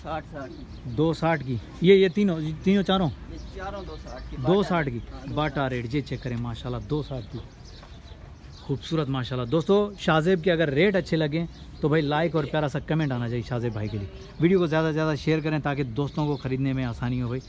60 260 की। ये तीनों तीनों चारों ये चारों 260 की। 260 की हाँ, बाटा रेट। ये चेक करें माशाल्लाह 260 की, खूबसूरत माशाल्लाह। दोस्तों शाहजेब के अगर रेट अच्छे लगें तो भाई लाइक और प्यारा सा कमेंट आना चाहिए शाहजेब भाई के लिए। वीडियो को ज़्यादा से ज़्यादा शेयर करें ताकि दोस्तों को ख़रीदने में आसानी हो भाई।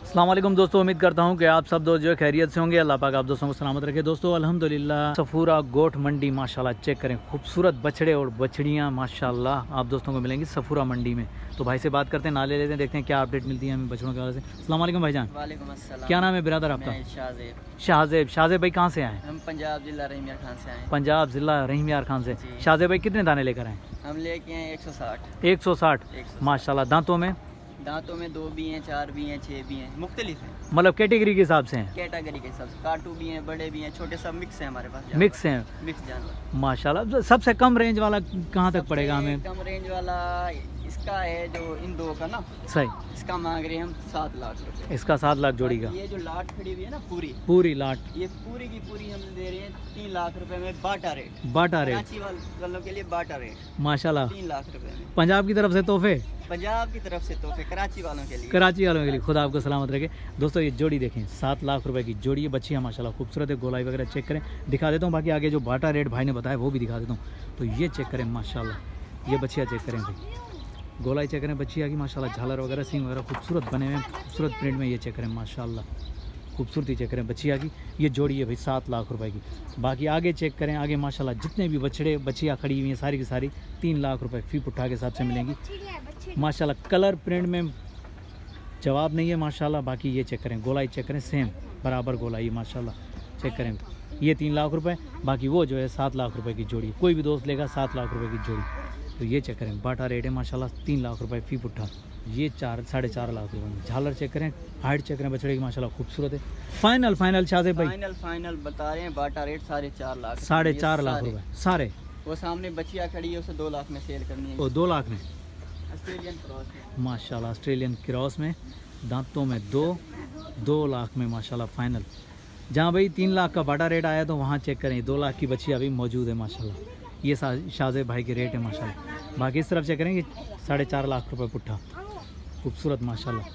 अस्सलाम वालेकुम दोस्तों, उम्मीद करता हूं कि आप सब दोस्त जो है खैरियत से होंगे। अल्लाह पाक आप दोस्तों को सलामत रखे। दोस्तों अल्हम्दुलिल्लाह सफूरा गोट मंडी माशाल्लाह चेक करें, खूबसूरत बछड़े और बछड़ियां माशाल्लाह आप दोस्तों को मिलेंगी सफूरा मंडी में। तो भाई से बात करते हैं, नाले लेते हैं, देखते हैं क्या अपडेट मिलती है हमें बछड़ों के हवाले से। अस्सलाम वालेकुम भाईजान। वालेकुम अस्सलाम। क्या नाम है बिरादर आपका? मैं शाहजेब। शाहजेब भाई कहाँ से आए? हम पंजाब जिला रहीम यार खान से आए हैं। पंजाब ज़िला रहीम यार खान से। जी। शाहजेब भाई कितने दाने लेकर आए? हम लेके आए 160। 160 माशाल्लाह। दांतों में? दांतों में 2 भी हैं, 4 भी हैं, 6 भी हैं, मुख्तलिफ हैं। मतलब कैटेगरी के हिसाब से हैं? कैटेगरी के हिसाब से काटू भी हैं, बड़े भी हैं, छोटे सब मिक्स हैं हमारे पास। मिक्स हैं मिक्स जानवर माशाल्लाह। सबसे कम रेंज वाला कहाँ तक पड़ेगा हमें? कम रेंज वाला इसका है जो इन दो का ना, सही, इसका मांग रहे हैं हम 7 लाख रुपए। इसका 7 लाख जोड़ी का। ये जो लाट खड़ी हुई है ना पूरी लाट, ये पूरी की पूरी हम दे रहे हैं 3 लाख रुपए में बाटा रेट। बाटा रेट कराची वालों के लिए बाटा रेट माशाल्लाह। 3 लाख रुपए में। पंजाब की तरफ से तोहफे, पंजाब की तरफ से तोहफे कराची वालों के लिए। कराची वालों के लिए खुदा आपको सलामत रखे। दोस्तों ये जोड़ी देखें 7 लाख रुपए की जोड़ी है। बच्चियाँ माशाल्लाह खूबसूरत है, गोलाई वगैरह चेक करें, दिखा देता हूँ। बाकी आगे जो बाटा रेट भाई ने बताया वो भी दिखा देता हूँ। तो ये चेक करें माशाल्लाह, ये बच्चियाँ चेक करें भाई, गोलाई चेक करें बच्चियाँ की माशाल्लाह, झालर वगैरह सिंग वगैरह खूबसूरत बने हुए हैं, खूबसूरत प्रिंट में। ये चेक करें माशाल्लाह, खूबसूरती चेक करें बच्चिया की। ये जोड़ी है भाई 7 लाख रुपए की। बाकी आगे चेक करें, आगे माशाल्लाह जितने भी बछड़े बच्चियाँ खड़ी हुई हैं सारी की सारी 3 लाख रुपए फी पुट्ठा के हिसाब से मिलेंगी माशाल्लाह। कलर प्रिंट में जवाब नहीं है माशाल्लाह। बाकी ये चेक करें, गोलाई चेक करें, सेम बराबर गोलाई माशाल्लाह चेक करें। ये 3 लाख रुपए, बाकी वो जो है 7 लाख रुपए की जोड़ी। कोई भी दोस्त लेगा 7 लाख रुपए की जोड़ी। तो ये चेक करें, बाटा रेट है माशाल्लाह 3 लाख रुपए फी पुट्ठा। ये 4-4.5 लाख रुपए में। झालर चेक करें, हाइट चेक करें बछड़े की माशाल्लाह खूबसूरत है। फाइनल शाहजेब भाई फाइनल बता रहे हैं बाटा रेट 4.5 लाख। 4.5 लाख रुपए सारे। वो सामने बचिया खड़ी है, उसे 2 लाख में सेल करनी है। वो 2 लाख में ऑस्ट्रेलियन क्रॉस में माशाल्लाह, ऑस्ट्रेलियन क्रॉस में, दांतों में 2 लाख में माशाल्लाह फाइनल। जहाँ भाई 3 लाख का बाटा रेट आया तो वहाँ चेक करें 2 लाख की बच्ची अभी मौजूद है माशाल्लाह। ये शाहजेब भाई के रेट है माशाल्लाह। बाकी इस तरफ चेक करें, ये 4.5 लाख रुपए पुट्ठा, खूबसूरत माशाल्लाह।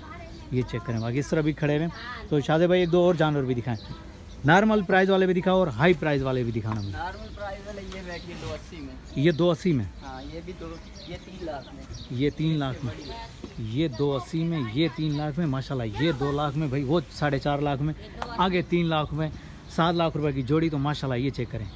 ये चेक करें, बाकी इस तरफ भी खड़े हुए। तो शाहजेब भाई 1-2 और जानवर भी दिखाएं, नॉर्मल प्राइस वाले भी दिखाओ और हाई प्राइस वाले भी दिखाना मुझे। नॉर्मल प्राइस वाले ये बैठी है 280 में। ये 280 में। हाँ ये भी ये 3 लाख में। ये 3 लाख में, ये 280 में, ये 3 लाख में माशाल्लाह। ये 2 लाख में भाई, वो 4.5 लाख में, आगे 3 लाख में, 7 लाख रुपए की जोड़ी। तो माशाल्लाह ये चेक करें,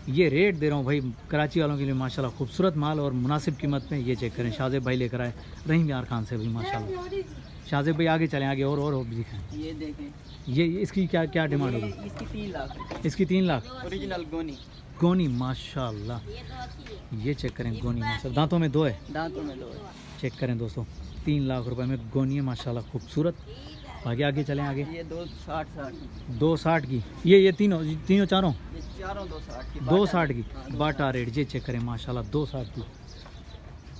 ये रेट दे रहा हूँ भाई कराची वालों के लिए माशाल्लाह, खूबसूरत माल और मुनासिब कीमत में। ये चेक करें, शाहजेब भाई लेकर आए रहीम यार खान से भाई माशाल्लाह। शाहजेब भाई आगे चलें, आगे और भी दिखाएं। ये देखें, ये इसकी क्या डिमांड होगी? इसकी 3 लाख। इसकी 3 लाख ओरिजिनल गोनी माशाल्लाह। ये चेक करें गोनी माशाल्लाह, दांतों में 2 है, दांतों में 2 है। चेक करें दोस्तों, 3 लाख रुपए में गोनी है माशाल्लाह, खूबसूरत। आगे चलें आगे। ये 260 की। ये तीनों चारों ये चारों 260 की बाटा रेट। ये चेक करें माशाल्लाह 260 की,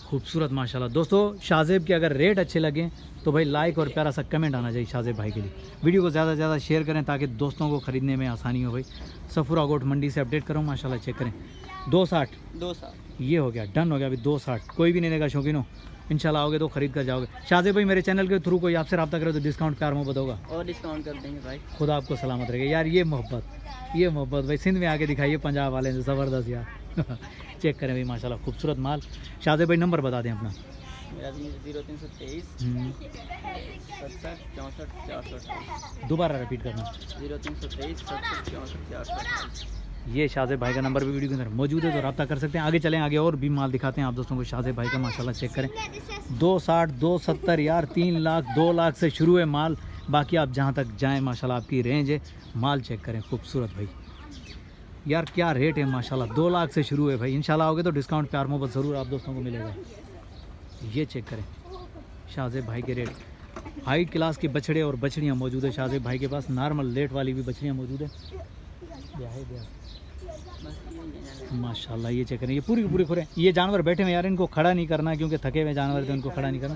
खूबसूरत माशाल्लाह। दोस्तों शाहजेब के अगर रेट अच्छे लगें तो भाई लाइक और प्यारा सा कमेंट आना चाहिए शाहजेब भाई के लिए। वीडियो को ज़्यादा से ज़्यादा शेयर करें ताकि दोस्तों को ख़रीदने में आसानी हो भाई। सफूरा गोट मंडी से अपडेट करूँ माशाल्लाह चेक करें। 260 ये हो गया, डन हो गया अभी 260। कोई भी लेने का शौकीन हो इंशाल्लाह आओगे तो ख़रीद कर जाओगे। शाहजेब भाई मेरे चैनल के थ्रू कोई आपसे रब्ता करे तो डिस्काउंट प्यार मोहब्बत होगा? और डिस्काउंट कर देंगे भाई। खुदा आपको सलामत रहे यार। ये मोहब्बत भाई सिंध में आके दिखाइए पंजाब वाले से, ज़बरदस्त यार। चेक करें भाई माशाल्लाह, खूबसूरत माल। शाहजेब भाई नंबर बता दें अपना। मेरा 0323 67 64 428। दोबारा रिपीट करना। 0323 67 64 428। ये शाहजेब भाई का नंबर भी वीडियो के अंदर मौजूद है, तो रब्ता कर सकते हैं। आगे चलें, आगे और भी माल दिखाते हैं आप दोस्तों को शाहजेब भाई का माशाल्लाह चेक करें। 260 270 यार, 3 लाख 2 लाख से शुरू है माल। बाकी आप जहाँ तक जाएँ माशाल्लाह आपकी रेंज है। माल चेक करें, खूबसूरत भाई यार, क्या रेट है माशाल्लाह। 2 लाख से शुरू है भाई। इंशाल्लाह आओगे तो डिस्काउंट प्यार मोहब्बत ज़रूर आप दोस्तों को मिलेगा। ये चेक करें शाहजेब भाई के रेट। हाई क्लास के बछड़े और बछड़ियाँ मौजूद है शाहजेब भाई के पास। नॉर्मल लेट वाली भी बछड़ियाँ मौजूद है माशाल्लाह। ये चेक करें, ये पूरी खुरे। ये जानवर बैठे हुए यार, इनको खड़ा नहीं करना क्योंकि थके हुए जानवर थे, उनको खड़ा नहीं करना।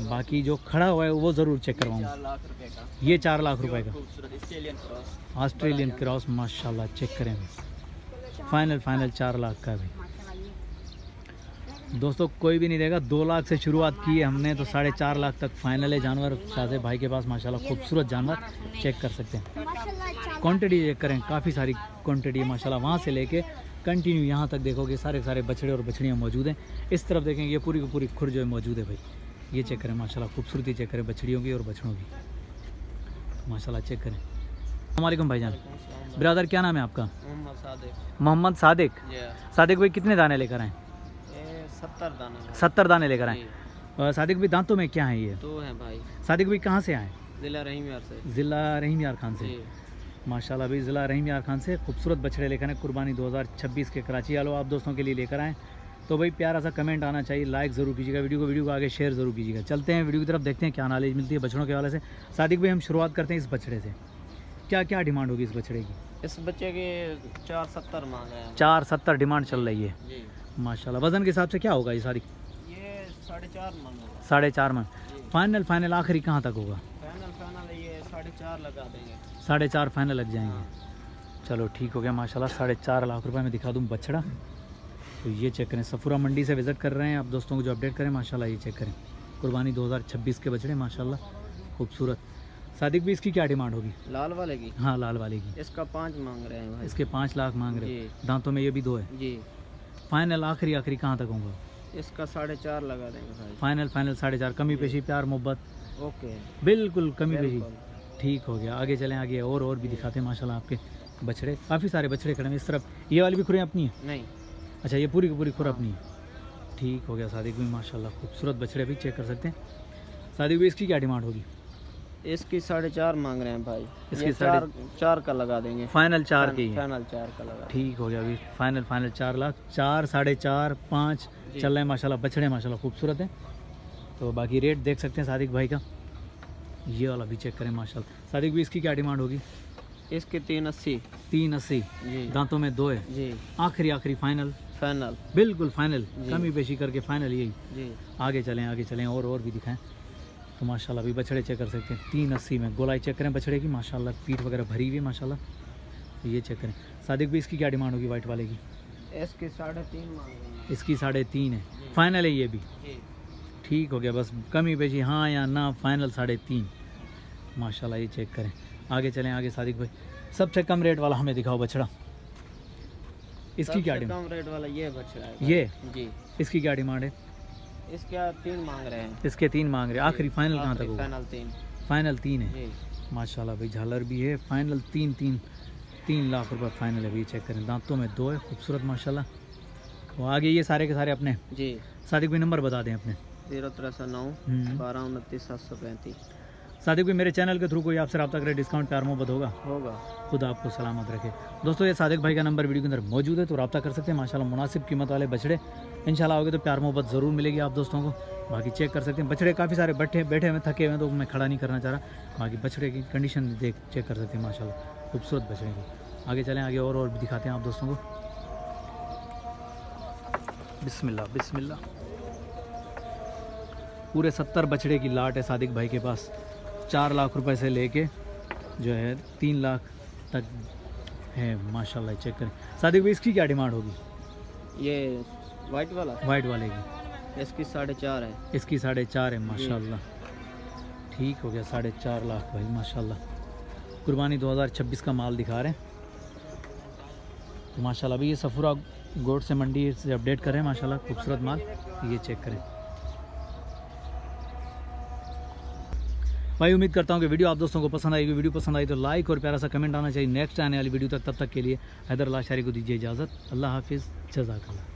बाकी जो खड़ा हुआ है वो ज़रूर चेक करवाऊँगा। ये 4 लाख रुपए का ऑस्ट्रेलियन क्रॉस माशाल्लाह चेक करें। फाइनल 4 लाख का भाई। दोस्तों कोई भी नहीं देगा। 2 लाख से शुरुआत की है हमने, तो 4.5 लाख तक फाइनल है जानवर शाहजेब भाई के पास। माशाल्लाह खूबसूरत जानवर चेक कर सकते हैं। क्वांटिटी चेक करें, काफ़ी सारी क्वांटिटी है माशाल्लाह। वहाँ से लेके कंटिन्यू यहाँ तक देखोगे सारे सारे बछड़े और बछड़ियाँ मौजूद हैं। इस तरफ देखेंगे ये पूरी की पूरी खुर जो है मौजूद है भाई। ये चेक करें माशाल्लाह, खूबसूरती चेक करें बछड़ियों की और बछड़ों की, माशाल्लाह चेक करें। अस्सलामुअलैकुम भाईजान। ब्रदर क्या नाम है आपका? मोहम्मद सादिक। सादिक भाई कितने दाने लेकर आए? 70 दाने लेकर आए। सादिक भाई दांतों में क्या है ये? 2 हैं भाई। सादिक भाई कहाँ से आए? ज़िला रहीम यार खान से। माशाल्लाह भाई ज़िला रहीम यार खान से खूबसूरत बछड़े लेकर आए। कुर्बानी 2026 के कराची वालों आप दोस्तों के लिए लेकर आए। तो भाई प्यारा सा कमेंट आना चाहिए, लाइक ज़रूर कीजिएगा वीडियो को आगे शेयर ज़रूर कीजिएगा। चलते हैं वीडियो की तरफ, देखते हैं क्या नॉलेज मिलती है बछड़ों के हवाले से। सादिक भाई हम शुरुआत करते हैं इस बछड़े से। क्या क्या डिमांड होगी इस बछड़े की? इस बच्चे के 470 मांग रहे हैं। 470 डिमांड चल रही है जी। माशाल्लाह। वज़न के हिसाब से क्या होगा ये सारी? ये 4.5 मन होगा। 4.5 मन। फाइनल आखिरी कहाँ तक होगा? फाइनल ये 4.5 लगा देंगे। 4.5 फाइनल लग जाएंगे। चलो ठीक हो गया माशाल्लाह। 4.5 लाख रुपए में दिखा दूँ बछड़ा। तो ये चेक करें, सफूरा मंडी से विज़िट कर रहे हैं आप दोस्तों को जो अपडेट करें माशाल्लाह। ये चेक करें, कुर्बानी 2026 के बछड़े माशाल्लाह खूबसूरत। सादिक भी इसकी क्या डिमांड होगी? लाल वाले की? हाँ लाल वाले की। इसका 5 मांग रहे हैं भाई। इसके 5 लाख मांग रहे हैं। दांतों में ये भी 2 है जी। फाइनल आखिरी कहाँ तक होगा? इसका 4.5 लगा देंगे भाई। फाइनल 4.5। कमी पेशी प्यार मोहब्बत ओके बिल्कुल कमी पेशी। ठीक हो गया, आगे चलें। आगे और भी दिखाते हैं माशाल्लाह आपके बछड़े। काफ़ी सारे बछड़े खड़े हैं इस तरफ। ये वाली भी खुरें अपनी है? नहीं। अच्छा ये पूरी की पूरी खुर अपनी है। ठीक हो गया। सादिक भी माशाल्लाह खूबसूरत बछड़े भी चेक कर सकते हैं। सादिक भी इसकी क्या डिमांड होगी? इसकी 4.5 मांग रहे हैं भाई। इसकी 4 का लगा देंगे। फाइनल 4 की है। फाइनल 4 का लगा। ठीक हो गया अभी फाइनल 4 लाख। 4, 4.5, 5 चल रहे हैं माशाल्लाह। बछड़े माशाल्लाह खूबसूरत हैं। तो बाकी रेट देख सकते हैं सादिक भाई का। ये वाला भी चेक करें माशाल्लाह। सादिक भी इसकी क्या डिमांड होगी? इसके 380। 380 जी। दांतों में 2 है जी। आखिरी फाइनल बिल्कुल फाइनल कमी पेशी करके फाइनल यही जी। आगे चलें और भी दिखाएं। तो माशाल्लाह भी बछड़े चेक कर सकते हैं 380 में। गोलाई चेक करें बछड़े की माशाल्लाह, पीठ वगैरह भरी हुई है माशाल्लाह। तो ये चेक करें। सादिक भी इसकी क्या डिमांड होगी वाइट वाले की? इसकी 3.5 मांग रहे हैं। इसकी 3.5 है। फाइनल है ये भी? ठीक हो गया, बस कमी पेशी हाँ या ना, फाइनल 3.5 माशाल्लाह। ये चेक करें, आगे चलें। आगे सादिक भाई सबसे कम रेट वाला हमें दिखाओ बछड़ा। इसकी क्या डिमांड? कम रेट वाला ये बछड़ा है ये जी। इसकी क्या डिमांड है? इसके 3 मांग रहे हैं। इसके 3 मांग रहे हैं। आखिरी फाइनल कहाँ तक होगा? फाइनल 3 है जी। माशाल्लाह भाई। झालर भी है। फाइनल 3 लाख रुपए फाइनल है। ये चेक करें, दांतों में 2 है खूबसूरत माशाल्लाह। तो आगे ये सारे के सारे अपने जी। सादिक भाई नंबर बता दें अपने। 0309 12 29 735। सादिक भाई मेरे चैनल के थ्रू कोई आपसे रब्ता करे डिस्काउंट प्यार मोहब्बत होगा? खुदा आपको सलामत रखे। दोस्तों ये सादिक भाई का नंबर वीडियो के अंदर मौजूद है, तो रब्ता कर सकते हैं माशाल्लाह। मुनासिब कीमत वाले बछड़े इंशाल्लाह आओगे तो प्यार मोहब्बत ज़रूर मिलेगी आप दोस्तों को। बाकी चेक कर सकते हैं बछड़े काफ़ी सारे बैठे हुए थके हुए, तो मैं खड़ा नहीं करना चाह रहा। बाकी बछड़े की कंडीशन चेक कर सकते हैं माशाल्लाह, खूबसूरत बछड़े की। आगे चलें, आगे और भी दिखाते हैं आप दोस्तों को। बिस्मिल्लाह। पूरे 70 बछड़े की लाट है सादिक भाई के पास। 4 लाख रुपए से लेके जो है 3 लाख तक है माशाल्लाह। चेक करें सादिक भाई इसकी क्या डिमांड होगी? ये वाइट वाले की इसकी 4.5 है। इसकी 4.5 है माशाल्लाह। ठीक हो गया 4.5 लाख भाई माशाल्लाह। कुर्बानी 2026 का माल दिखा रहे हैं तो माशाल्लाह। अभी ये सफूरा गोट से मंडी से अपडेट कर रहे हैं माशाल्लाह, खूबसूरत माल। ये चेक करें भाई। उम्मीद करता हूँ कि वीडियो आप दोस्तों को पसंद आएगी। वीडियो पसंद आई तो लाइक और प्यारा सा कमेंट आना चाहिए। नेक्स्ट आने वाली वीडियो तक, तब तक के लिए हैदर अल्लाह शारी को दीजिए इजाज़त। अल्लाह हाफिज़, जज़ाकल्लाह।